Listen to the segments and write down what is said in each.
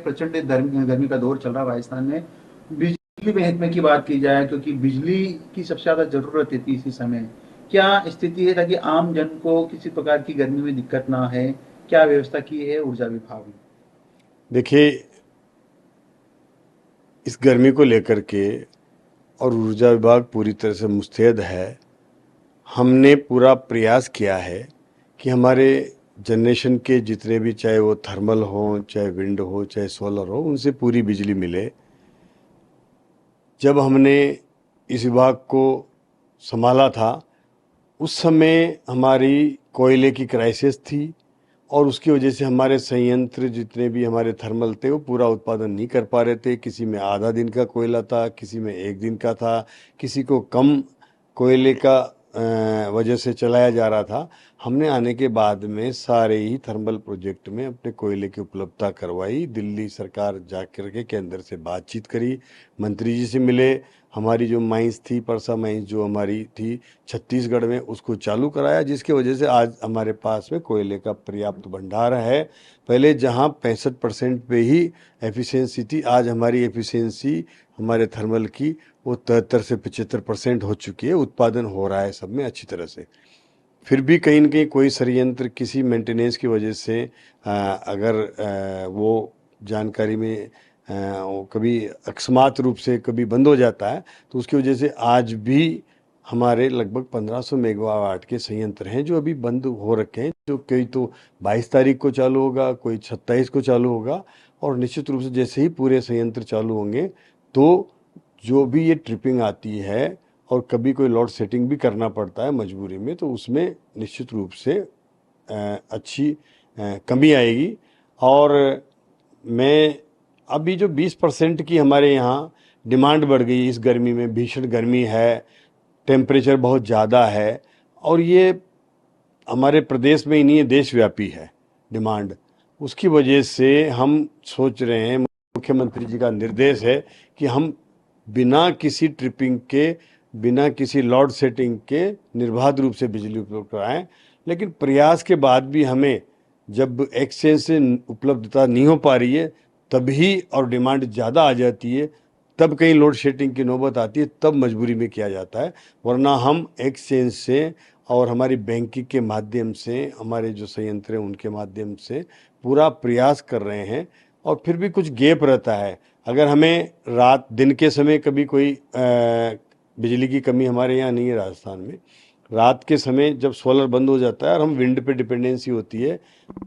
प्रचंड गर्मी गर्मी का दौर चल रहा है राजस्थान में। बिजली महकमे की बात की जाए, क्योंकि बिजली की सबसे ज़्यादा ज़रूरत है इसी समय। क्या स्थिति है ताकि आम जन को किसी प्रकार की गर्मी में दिक्कत ना है? क्या व्यवस्था की है ऊर्जा विभाग ने? देखिए, इस गर्मी को लेकर के और ऊर्जा विभाग पूरी तरह से मुस्तैद है। हमने पूरा प्रयास किया है कि हमारे जनरेशन के जितने भी, चाहे वो थर्मल हो, चाहे विंड हो, चाहे सोलर हो, उनसे पूरी बिजली मिले। जब हमने इस विभाग को संभाला था, उस समय हमारी कोयले की क्राइसिस थी और उसकी वजह से हमारे संयंत्र जितने भी हमारे थर्मल थे वो पूरा उत्पादन नहीं कर पा रहे थे। किसी में आधा दिन का कोयला था, किसी में एक दिन का था, किसी को कम कोयले का वजह से चलाया जा रहा था। हमने आने के बाद में सारे ही थर्मल प्रोजेक्ट में अपने कोयले की उपलब्धता करवाई। दिल्ली सरकार जा कर के केंद्र से बातचीत करी, मंत्री जी से मिले। हमारी जो माइंस थी, परसा माइंस जो हमारी थी छत्तीसगढ़ में, उसको चालू कराया, जिसकी वजह से आज हमारे पास में कोयले का पर्याप्त भंडार है। पहले जहां 65% पे ही एफिशिएंसी थी, आज हमारी एफिशिएंसी हमारे थर्मल की वो 73 से 75% हो चुकी है। उत्पादन हो रहा है सब में अच्छी तरह से। फिर भी कहीं न कहीं कोई षड्यंत्र किसी मेंटेनेंस की वजह से अगर वो जानकारी में वो कभी अकस्मात रूप से कभी बंद हो जाता है, तो उसकी वजह से आज भी हमारे लगभग 1500 मेगावाट के संयंत्र हैं जो अभी बंद हो रखे हैं। जो कोई तो 22 तारीख को चालू होगा, कोई 27 को चालू होगा, और निश्चित रूप से जैसे ही पूरे संयंत्र चालू होंगे तो जो भी ये ट्रिपिंग आती है और कभी कोई लोड सेटिंग भी करना पड़ता है मजबूरी में, तो उसमें निश्चित रूप से अच्छी कमी आएगी। और मैं अभी जो 20% की हमारे यहाँ डिमांड बढ़ गई, इस गर्मी में भीषण गर्मी है, टेम्परेचर बहुत ज़्यादा है, और ये हमारे प्रदेश में ही नहीं है, देशव्यापी है डिमांड। उसकी वजह से हम सोच रहे हैं, मुख्यमंत्री जी का निर्देश है कि हम बिना किसी ट्रिपिंग के, बिना किसी लोड सेटिंग के निर्बाध रूप से बिजली उपलब्ध कराएं। लेकिन प्रयास के बाद भी हमें जब एक्सचेंज से उपलब्धता नहीं हो पा रही है तभी, और डिमांड ज़्यादा आ जाती है, तब कहीं लोड शेडिंग की नौबत आती है, तब मजबूरी में किया जाता है। वरना हम एक्सचेंज से और हमारी बैंकिंग के माध्यम से, हमारे जो संयंत्र हैं उनके माध्यम से पूरा प्रयास कर रहे हैं। और फिर भी कुछ गैप रहता है। अगर हमें रात दिन के समय कभी कोई बिजली की कमी हमारे यहाँ नहीं है राजस्थान में, रात के समय जब सोलर बंद हो जाता है और हम विंड पे डिपेंडेंसी होती है,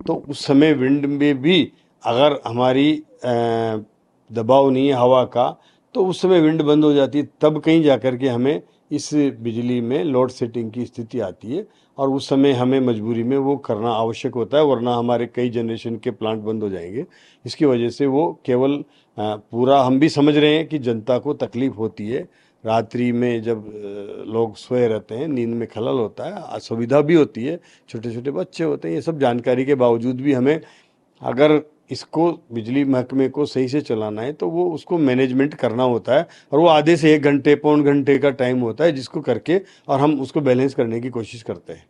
तो उस समय विंड में भी अगर हमारी दबाव नहीं है हवा का, तो उस समय विंड बंद हो जाती है, तब कहीं जाकर के हमें इस बिजली में लोड सेटिंग की स्थिति आती है, और उस समय हमें मजबूरी में वो करना आवश्यक होता है, वरना हमारे कई जनरेशन के प्लांट बंद हो जाएंगे। इसकी वजह से वो केवल पूरा, हम भी समझ रहे हैं कि जनता को तकलीफ होती है, रात्रि में जब लोग सोए रहते हैं, नींद में खलल होता है, असुविधा भी होती है, छोटे छोटे बच्चे होते हैं। ये सब जानकारी के बावजूद भी हमें, अगर इसको बिजली महकमे को सही से चलाना है तो वो उसको मैनेजमेंट करना होता है, और वो आधे से 1 घंटे, पौन घंटे का टाइम होता है जिसको करके और हम उसको बैलेंस करने की कोशिश करते हैं।